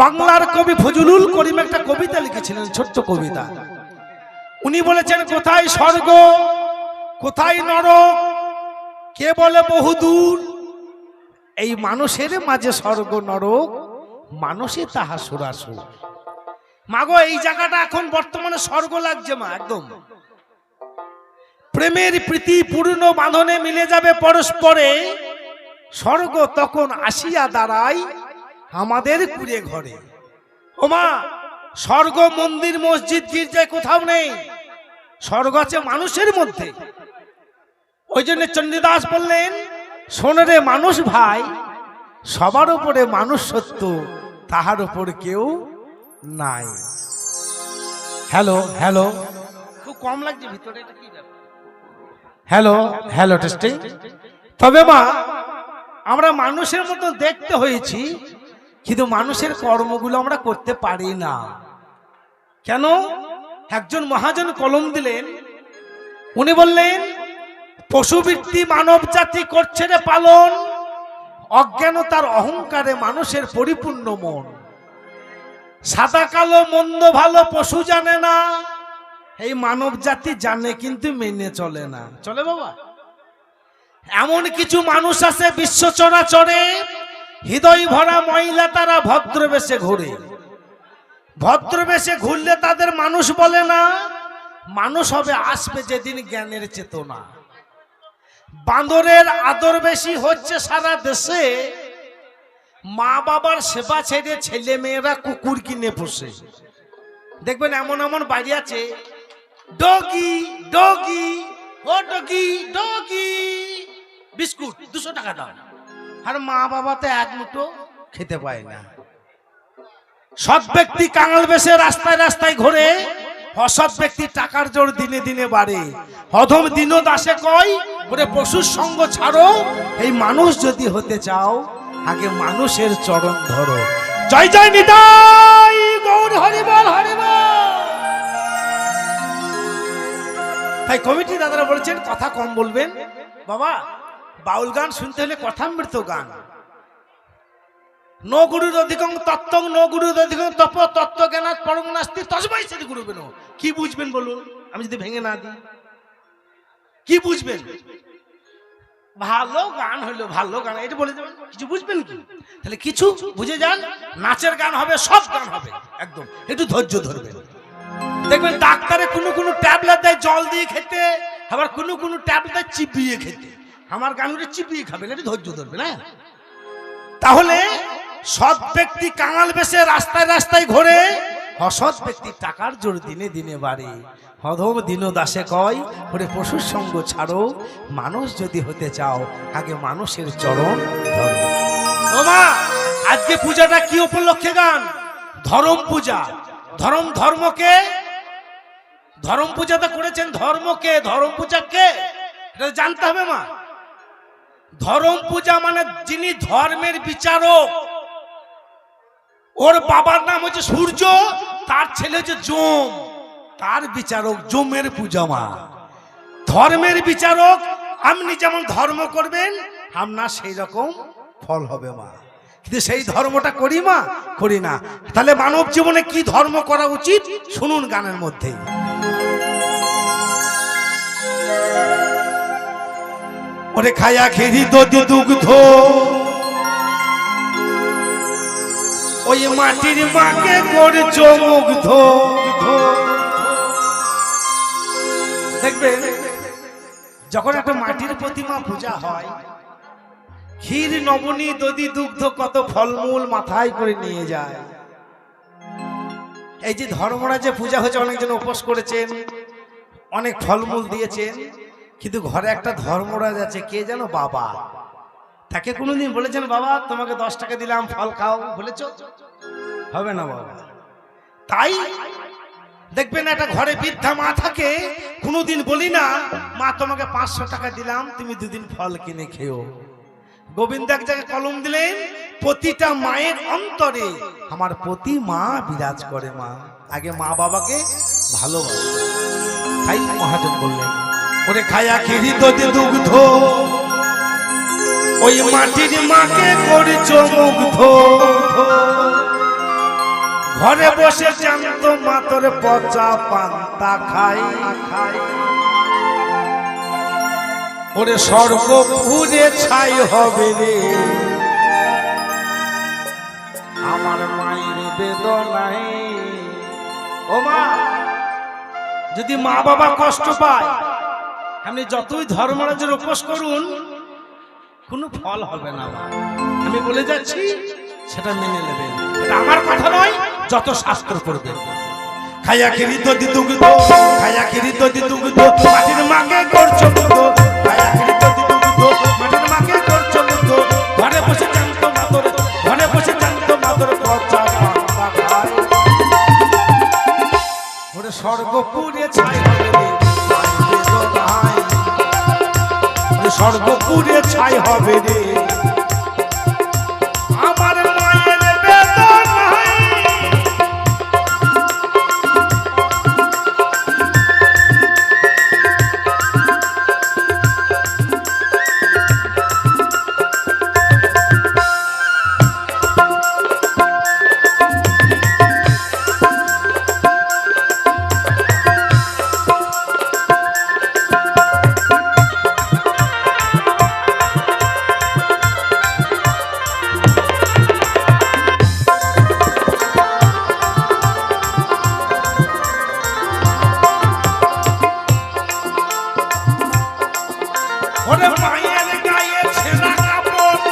বাংলার কবি ফজলুল করিম একটা কবিতা লিখেছিলেন, ছোট্ট কবিতা। উনি বলেছেন, কোথায় স্বর্গ কোথায় নরক, কে বলে বহুদূর, এই মানুষের মাঝে স্বর্গ নরক, মানুষে তাহা সুরাসুর। মাগো, এই জায়গাটা এখন বর্তমানে স্বর্গ লাগছে মা, একদম। প্রেমের প্রীতি পূর্ণ বাঁধনে মিলে যাবে পরস্পরে, স্বর্গ তখন আসিয়া দাঁড়ায় আমাদের কুড়ে ঘরে। ও মা, স্বর্গ মন্দির মসজিদ গির্জায় কোথাও নেই, স্বর্গ আছে মানুষের মধ্যে। ওই জন্য চণ্ডীদাস বললেন, শোনে রে মানুষ ভাই, সবার উপরে মানুষ সত্য, তাহার উপর কেউ নাই। হ্যালো হ্যালো, খুব কম লাগছে ভিতরে, এটা কি ব্যাপার? Hello hello testing. তবে মা, আমরা মানুষের মতো দেখতে হয়েছি, কিন্তু মানুষের কর্মগুলো আমরা করতে পারি না। কেন? একজন মহাজন কলম দিলেন, উনি বললেন, পশুবৃত্তি মানব জাতি করছে রে পালন, অজ্ঞানতার অহংকারে মানুষের পরিপূর্ণ মন। সাদা কালো মন্দ ভালো পশু জানে না, এই মানব জাতি জানে কিন্তু মেনে চলে না। চলে বাবা? এমন কিছু মানুষ আছে বিশ্ব চরাচরে, হৃদয় ভরা মহিলা, তারা ভদ্রবেশে ঘুরে। ভদ্রবেশে ঘুরলে তাদের মানুষ বলে না, মানুষ হবে আসবে যেদিন জ্ঞানের চেতনা। বাঁদরের আদর বেশি হচ্ছে সারা দেশে, মা বাবার সেবা ছেড়ে ছেলে মেয়েরা কুকুর কিনে পোষে। দেখবেন এমন এমন বাড়ি আছে, ডগি ডগি ও ডগি ডগি, বিস্কুট 200 টাকা দাও, আর মা বাবা তো এক মুঠো খেতে পায় না। সৎ ব্যক্তি কাঙাল বেশে রাস্তায় রাস্তায় ঘোরে, অসৎ ব্যক্তি টাকার জোর দিনে দিনে বাড়ে। অধম দিন দাসে কয়, ওরে পশুর সঙ্গ ছাড়ো, এই মানুষ যদি হতে চাও আগে মানুষের চরণ ধরো। জয় জয় নিতাই গৌর হরিবল হরিবল। তাই কমিটি দাদারা বলেছেন, কথা কম বলবেন বাবা, বাউল গান শুনতে হলে কথামৃত গান। নো গুরুর অধিকং তত্ত্বং, নো গুরুর অধিকং তপ, তত্ত্ব জ্ঞানাৎ পরং নাস্তি তস্मै শ্রী গুরুবেন। কি বুঝবেন বলুন, আমি যদি ভেঙে না দিই কি বুঝবেন? ভালো গান হইলো, ভালো গান এটা বলে দেবেন, কিছু বুঝবেন কি? তাহলে কিছু বুঝে যান, নাচের গান হবে, সব গান হবে, একদম একটু ধৈর্য ধরবেন। দেখবেন ডাক্তারে কোনো কোনো ট্যাবলেট দেয় জল দিয়ে খেতে, আবার কোনো কোনো ট্যাবলেট দেয় চিবিয়ে খেতে। আমার গানগুলো চিবিয়ে খাবেন, একটু ধৈর্য ধরবেন। হ্যাঁ, তাহলে সৎ ব্যক্তি কাঙাল বেশে রাস্তায় রাস্তায় ঘোরে, অসৎ ব্যক্তি টাকার জোর দিনে দিনে বাড়ে। অধম দীন দাসে কয়, ওরে পশুর সঙ্গ ছাড়ো, মানুষ যদি হতে চাও আগে মানুষের চরণ ধরো। ও মা, আজকে পূজাটা কি উপলক্ষে গান? ধরম পূজা। ধরম ধর্মকে, ধরম পূজাটা করেছেন ধর্মকে, ধরম পূজা কে এটা জানতে হবে মা। ধরম পূজা মানে যিনি ধর্মের বিচারক, ওর বাবার নাম হচ্ছে সূর্য, তার ছেলে হচ্ছে যম, তার বিচারক যমের পূজা মা। ধর্মের বিচারক, আপনি যেমন ধর্ম করবেন আপনার সেই রকম ফল হবে মা। কিন্তু সেই ধর্মটা করি মা, করি না। তাহলে মানব জীবনে কি ধর্ম করা উচিত শুনুন গানের মধ্যে। ওরে খায়া খেরি দধি দুগ্ধ, ওই মাটির মাকে করছো মুগ্ধ। দেখবেন যখন একটা মাটির প্রতিমা পূজা হয়, ক্ষীর নবনী দধি দুগ্ধ কত ফলমূল মাথায় করে নিয়ে যায়। এই যে ধর্মরা যে পূজা হয়েছে, অনেকজন উপোস করেছেন, অনেক ফলমূল দিয়েছেন, কিন্তু ঘরে একটা ধর্মরাজ আছে, কে যেন বাবা। তাকে কোনোদিন বলেছেন, বাবা তোমাকে 10 টাকা দিলাম ফল খাও, বলেছ? হবে না বাবা। তাই দেখবেন একটা ঘরে বৃদ্ধা মা থাকে, কোনোদিন বলি না, মা তোমাকে 500 টাকা দিলাম, তুমি 2 দিন ফল কিনে খেও। গোবিন্দ এক জায়গায় কলম দিলেন, প্রতিটা মায়ের অন্তরে আমার প্রতি মা বিরাজ করে। মা আগে মা বাবাকে ভালোবাসে। তাই মহাজন বললেন, ওরে খায়া খেরি দধি দুগ্ধ, ওই মাটির মাকে করছো মুগ্ধ। ঘরে বসে জ্যান্ত মাতর পচা পান্তা খাই ওরে স্বর্গ পুড়ে ছাই হবে রে আমার মায়ের বেদনায়। ও মা, যদি মা বাবা কষ্ট পায় আপনি যতই ধর্মরাজের উপোস করুন কোনো ফল হবে না। আমি বলে যাচ্ছি সেটা মেনে নেবেন, এটা আমার কথা নয়, যত শাস্ত্র করবেন। খায়া খেরি তো দিদুগিত, খায়া খেরি তো দিদুগিত, মাটির মাকে করছো মুগ্ধ, খায়া খেরি তো দিদুগিত, মাটির মাকে করছো মুগ্ধ। ঘরে বসে জানতো মাতর, ঘরে বসে জানতো মাতর পচা পান্তা খায় ওরে স্বর্গ পুড়ে ছাই হবে রে বেদনায়, ওরে স্বর্গ পুড়ে ছাই হবে রে আমার মায়ের বেদনায়। ওরে মায়ের গায়ে ছেঁড়া কাপড়,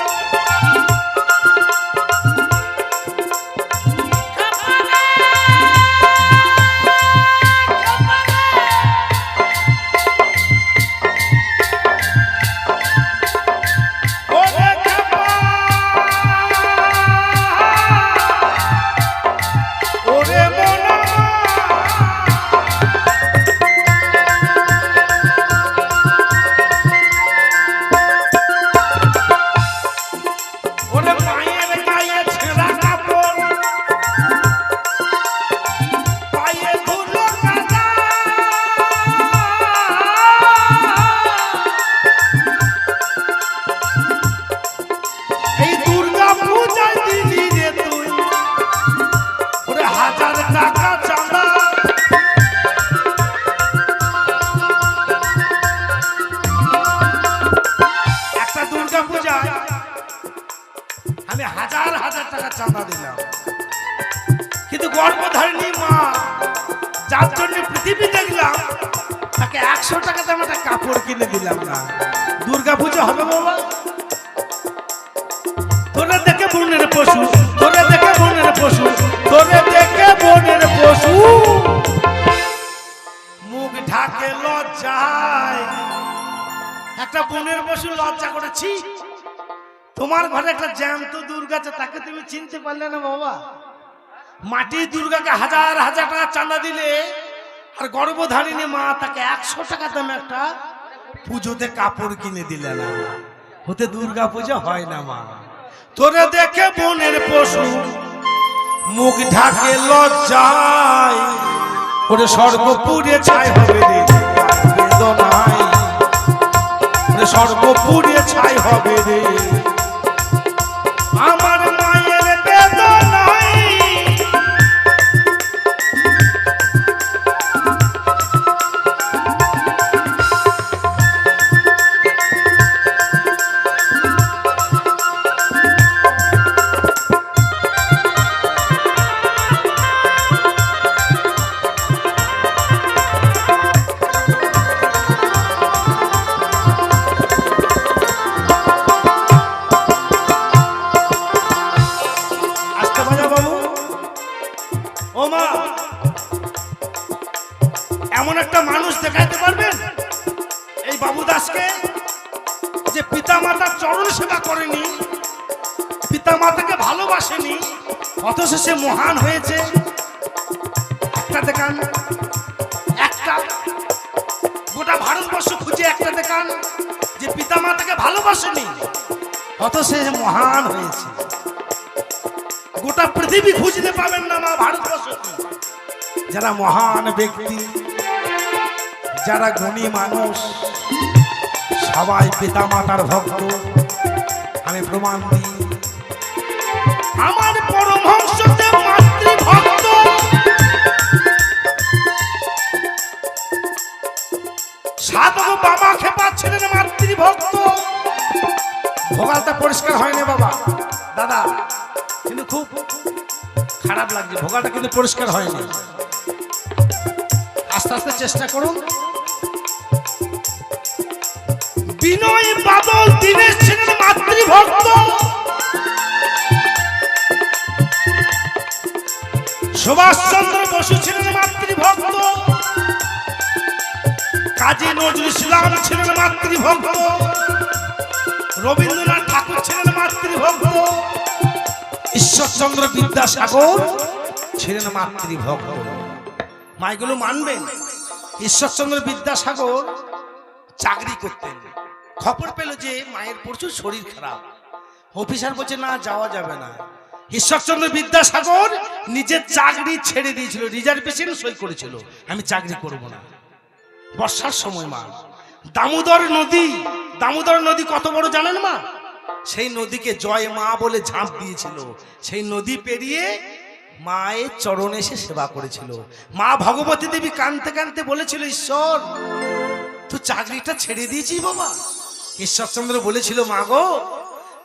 ওরে কাপড়, ওরে মনা ওরে মায়ের গায়ে ছেঁড়া কাপড়, পায়ে ধুলো কাদা, এই দুর্গা পূজায় দিলি রে তুই ওরে 1000 টাকা চাঁদা। একটা দুর্গা পূজায় আমি 1000 টাকা চাঁদা দিলাম, কিন্তু গর্ভধারিণী মা যার জন্য পৃথিবী দেখলাম তাকে 100 টাকা দাম একটা কাপড় কিনে দিলাম না। দুর্গা পুজো হবে বাবা? তোরে দেখে বনের পশু, তোরে দেখে বনের পশু, তোরে দেখে বনের পশু মুখ ঢাকে লজ্জায়। একটা বনের পশু লজ্জা করেছি, তোমার ঘরে একটা জ্যান্ত দুর্গা আছে, তাকে তুমি চিনতে পারলে না বাবা? মাটির দুর্গাকে 1000 টাকা চাঁদা দিলে আর গর্ভধারিণী মা তাকে 100 টাকা দামে একটা পুজোতে কাপড় কিনে দিলে না। হতে দুর্গা পূজা হয় না মা। তোরে দেখে বনের পশু মুখ ঢাকে লজ্জায় ওরে স্বর্গ পুড়ে ছাই হবে রে বেদনায়, ওরে স্বর্গ পুড়ে ছাই হবে রে আমার মায়ের বেদনায়। এমন একটা মানুষ দেখাইতে পারবেন এই বাবু দাসকে যে পিতা মাতার চরণ সেবা করেনি, পিতা মাতাকে ভালোবাসেনি, অথচ সে মহান হয়েছে? একটা দেখান, একটা গোটা ভারতবর্ষ খুঁজে একটা দেখান যে পিতা মাতাকে ভালোবাসেনি অথচ সে মহান হয়েছে। গোটা পৃথিবী খুঁজতে পাবেন না মা ভারতবর্ষ যারা মহান ব্যক্তি, যারা গুণী মানুষ, সবাই পিতা মাতার ভক্ত। আমি প্রমাণ দিই, আমার পরমহংসদেব মাতৃভক্ত। ভোগালটা পরিষ্কার হয়নি বাবা দাদা, কিন্তু খুব খারাপ লাগছে, ভোগালটা কিন্তু পরিষ্কার হয়নি। আস্তে আস্তে চেষ্টা করুন। বিনয় বাদল দীনেশ ছিলেন মাতৃভক্ত, সুভাষচন্দ্র বসু ছিলেন মাতৃভক্ত, কাজী নজরুল ইসলাম ছিলেন মাতৃভক্ত, রবীন্দ্রনাথ ঠাকুর ছিলেন মাতৃভক্ত, ঈশ্বরচন্দ্র বিদ্যাসাগর ছিলেন মাতৃভক্ত। মাইগুলো মানবেন? ঈশ্বরচন্দ্র বিদ্যাসাগর চাকরি করতেন, খবর পেল যে মায়ের প্রচুর শরীর খারাপ, অফিসার বলছে না যাওয়া যাবে না। ঈশ্বরচন্দ্র বিদ্যাসাগর নিজের চাকরি ছেড়ে দিয়েছিল, রিজার্ভেশন সই করেছিল, আমি চাকরি করব না। বর্ষার সময় মা দামোদর নদী কত বড় জানেন মা? সেই নদীকে জয় মা বলে ঝাঁপ দিয়েছিল, সেই নদী পেরিয়ে মায়ের চরণে এসে সেবা করেছিল। মা ভগবতী দেবী কাঁদতে কাঁদতে বলেছিল, ঈশ্বর তুই চাকরিটা ছেড়ে দিয়েছিস বাবা। ঈশ্বরচন্দ্র বলেছিল, মা গো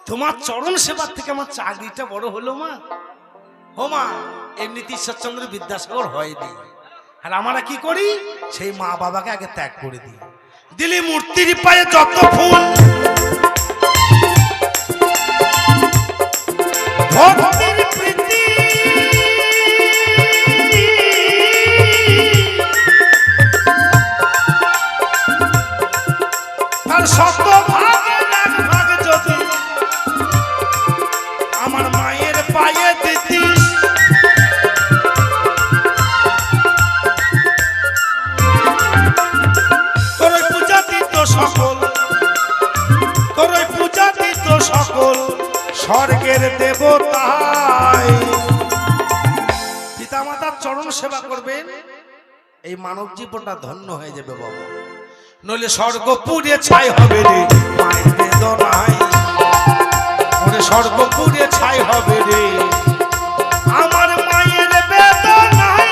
তোমার চরণ সেবার থেকে আমার চাকরিটা বড় হলো মা। ও মা, এমনিতে ঈশ্বরচন্দ্র বিদ্যাসাগর হয়নি, আর আমরা কি করি? সেই মা বাবাকে আগে ত্যাগ করে দিই। দিলি মূর্তির পায়ে যত ফুল, ভক্তির প্রীতি আর শত ভাগের এক ভাগ যদি আমার মায়ের পায়ে দিতিস, তোর পূজা দিত সকল, তোর পূজা দিত সকল স্বর্গের দেবতাই। পিতামাতার চরণ সেবা করবেন, এই মানব জীবনটা ধন্য হয়ে যাবে বাবা। নইলে স্বর্গ পুড়ে ছাই হবে রে মায়ের বেদনায়, ওরে স্বর্গ পুড়ে ছাই হবে রে আমার মায়ের বেদনায়।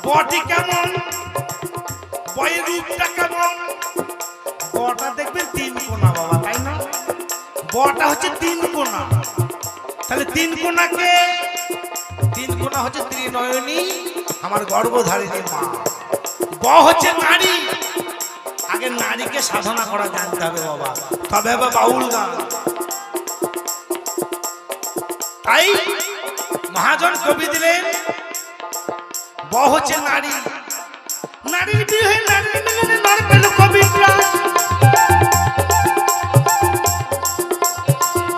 বটি কেমন, বয়ের রূপটা কেমন? বটা দেখবেন তিন কোনা বাবা, তাই না? বটা হচ্ছে তিন কোনা, তাহলে তিন কোনাকে, তিন কোনা হচ্ছে ত্রিনয়নী আমার গর্ভধারিণী মা। ব হচ্ছে নারী, আগে নারীকে সাধনা করা জানতে হবে বাবা, তবে হবে বাউল গান। তাই মহাজন কবি দিলেন, ব হচ্ছে নারী, নারীর বিরহে নারীর মিলনে নার পেল কবি প্রাণ।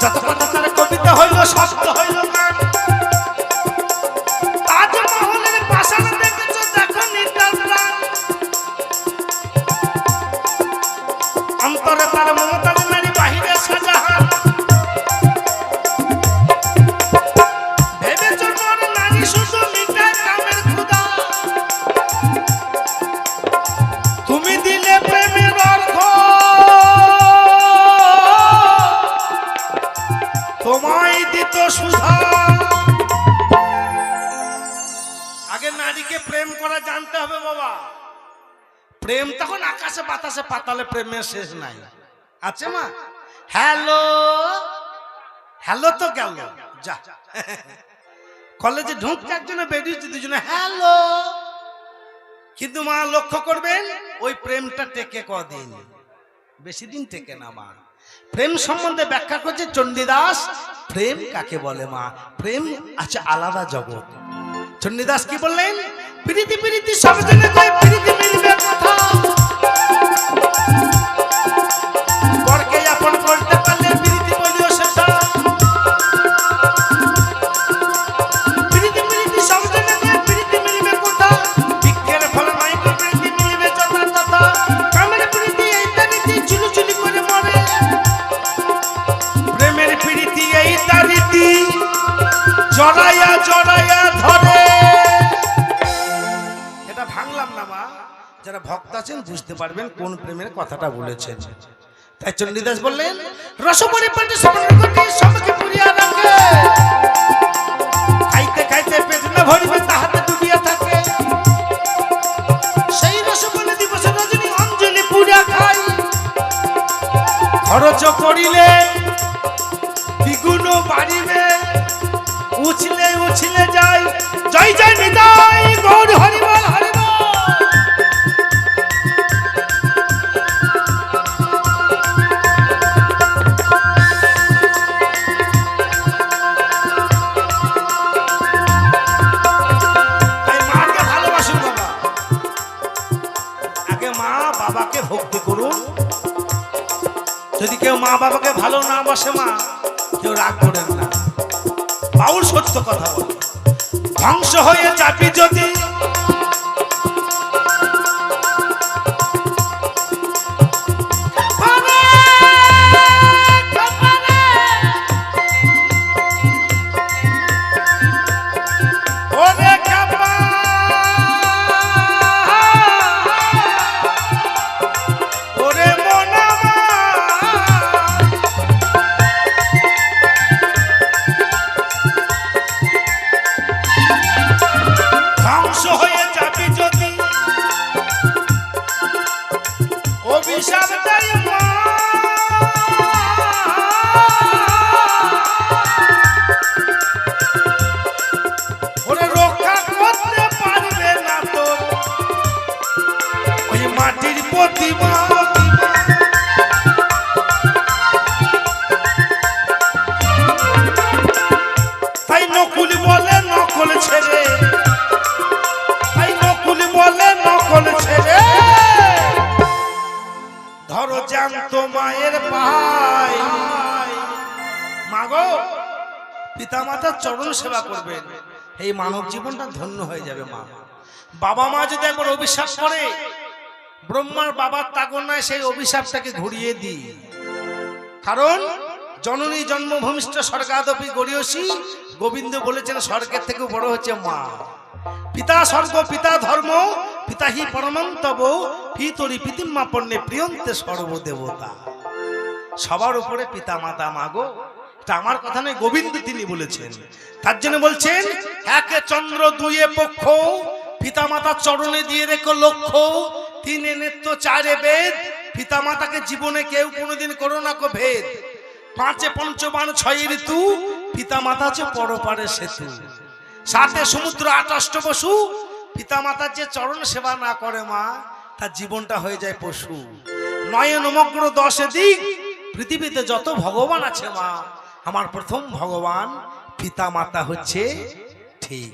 যত কথা তার কবিতা হইল সত্য হইল গান। তাজমহলের পাষাণ দেখেছ দেখো নির্দাল প্রাণ, অন্তরে তার মমতার নারী বাহিরে শাহজাহান। ভেবেছ নর নারী শুধু মিটায় কামের ক্ষুধা, তুমি দিলে প্রেমের অর্থ, তোমায় দিত সুধা। আগে নারীকে প্রেম করা জানতে হবে বাবা। প্রেম তখন আকাশে বাতাসে পাতালে প্রেমের শেষ নাই, আছে মা? হ্যালো হ্যালো তো গেল যা, কলেজে ঢুকতে একজনে বেরিয়েছে দুজনে হ্যালো, কিন্তু মা লক্ষ্য করবেন ওই প্রেমটা টেকে কদিন, বেশি দিন টেকে না মা। প্রেম সম্বন্ধে ব্যাখ্যা করছে চণ্ডীদাস, প্রেম কাকে বলে মা? প্রেম আছে আলাদা জগৎ। চণ্ডীদাস কি বললেন? প্রীতি প্রীতি সব জেনে কয় প্রীতি মিলবে কথা, পরকে আপন করতে পারলে প্রীতি বলিও সেটা। প্রীতি প্রীতি সব জেনে কয় প্রীতি মিলবে কথা, বিক্ষের ফল নাই প্রীতি মিলবে যথা তথা। কামের প্রীতি এই তারি যারা ভক্ত আছেন বুঝতে পারবেন কোন প্রেমের কথাটা বলেছেন। তাই চণ্ডীদাস বললেন, রসপরি পাটি সবরকটি সবকে পুরিয়া রাখে, খাইতে খাইতে পেট না ভরিবে তাহাতে ডুবিয়া থাকে, সেই রসপরি দিবস রজনী অঞ্জলি পুরিয়া খাই, খরচ করিলে দ্বিগুণ বাড়িবে, উছলে উছলে যাই জয় জয় নিতাই গৌর হরিবল হরিবল। বাবাকে ভক্তি করুন। যদি কেউ মা বাবাকে ভালো না বাসে মা, কেউ রাগ করেন না, বাউল সত্য কথা বলে। ধ্বংস হয়ে যাবি যদি মায়ের পাই মাগো পিতামাতার চরণ সেবা করবেন, এই মানব জীবনটা ধন্য হয়ে যাবে। মা বাবা মা যদি একবার অভিশাপ করে, ব্রহ্মার বাবার তাগনায় সেই অভিশাপটাকে ঘুরিয়ে দিই। কারণ জননী জন্মভূমিষ্ঠ স্বর্গাদপি গরিয়সী, গোবিন্দ বলেছেন স্বর্গের থেকে বড় হচ্ছে মা। পিতা স্বর্গ পিতা ধর্ম পিতা হি পরমন্তব পিতরি পিতিম্মা পণ্যে প্রিয়ন্তে সর্বদেবতা। সবার উপরে পিতা মাতা মাগো, এটা আমার কথা নয়, গোবিন্দ তিনি বলেছেন। তার জন্য বলছেন একে চন্দ্র দুয়ে পক্ষ, পিতা মাতার চরণে দিয়ে রেখো লক্ষ্য, তিনে নেত্র চারে বেদ, পিতা মাতাকে জীবনে কেউ কোনোদিন করো না কো ভেদ, পাঁচে পঞ্চবান ছয় ঋতু, পিতা মাতা যে পরপারে সেতু, সাথে সমুদ্র আটাষ্ট বসু, পিতা মাতার যে চরণ সেবা না করে মা, তার জীবনটা হয়ে যায় পশু। নয় নমগ্র 10 দিক, পৃথিবীতে যত ভগবান আছে মা, আমার প্রথম ভগবান পিতা মাতা হচ্ছে ঠিক।